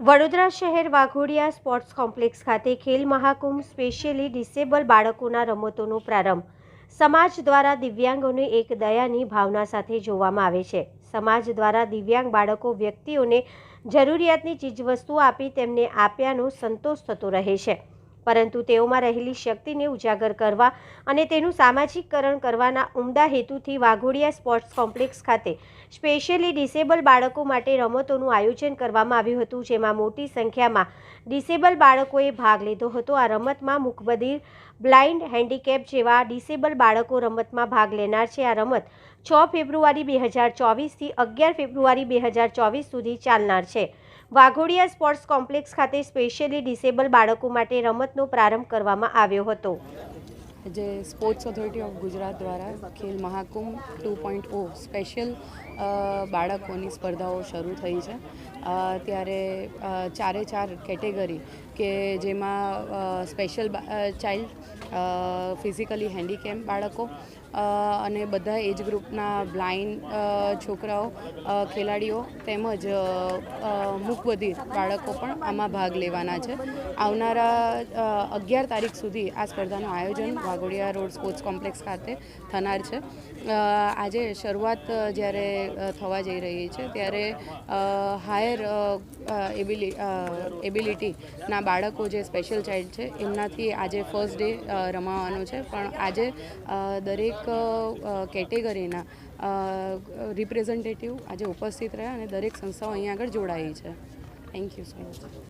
વડોદરા શહેર Waghodia sports complex ખાતે Khel Mahakumbh specially disable બાળકોના રમતોનો પ્રારંભ સમાજ દ્વારા દિવ્યાંગોને એક દયાની ભાવના સાથે જોવામાં આવે છે। સમાજ દ્વારા દિવ્યાંગ બાળકો વ્યક્તિઓને જરૂરિયાતની ચીજવસ્તુઓ આપી તેમને આપ્યાનો સંતોષ થતો રહે છે, પરંતુ તેઓમાં રહેલી શક્તિને ઉજાગર કરવા અને તેનું સામાજિકકરણ કરવાના ઉમદા હેતુથી વાઘોડિયા સ્પોર્ટ્સ કોમ્પ્લેક્સ ખાતે સ્પેશિયલી ડિસેબલ બાળકો માટે રમતોનું આયોજન કરવામાં આવ્યું હતું, જેમાં મોટી સંખ્યામાં ડિસેબલ બાળકોએ ભાગ લીધો હતો। આ રમતમાં મૂકબધિર, બ્લાઇન્ડ, હેન્ડીકેપ જેવા ડિસેબલ બાળકો રમતમાં ભાગ લેનાર છે। આ રમત 6 ફેબ્રુઆરી 2024થી 11 ફેબ્રુઆરી 2024 સુધી ચાલનાર છે। વાઘોડિયા સ્પોર્ટ્સ કોમ્પ્લેક્સ ખાતે સ્પેશિયલી ડિસેબલ બાળકો માટે રમતનો પ્રારંભ કરવામાં આવ્યો હતો। જે સ્પોર્ટ્સ ઓથોરિટી ઓફ ગુજરાત દ્વારા ખેલ મહાકુંભ 2.0 સ્પેશિયલ બાળકોની સ્પર્ધાઓ શરૂ થઈ છે। ત્યારે 4 કેટેગરી કે જેમાં સ્પેશિયલ ચાઇલ્ડ, ફિઝિકલી હેન્ડીકેપ બાળકો અને બધા એજ ગ્રુપના બ્લાઇન્ડ છોકરાઓ, ખેલાડીઓ તેમજ મૂકબધિર બાળકો પણ આમાં ભાગ લેવાના છે। આવનારા 11 તારીખ સુધી આ સ્પર્ધાનું આયોજન વાઘોડિયા રોડ સ્પોર્ટ્સ કોમ્પ્લેક્સ ખાતે થનાર છે। આજે શરૂઆત જ્યારે થવા જઈ રહી છે ત્યારે હાયર એબિલિટીના બાળકો જે સ્પેશિયલ ચાઇલ્ડ છે એમનાથી આજે ફર્સ્ટ ડે રમાવાનું છે, પણ આજે દરેક કેટેગરીના રિપ્રેઝેન્ટેટિવ આજે ઉપસ્થિત રહ્યા અને દરેક સંસ્થાઓ અહીંયા આગળ જોડાઈ છે। Thank you so much.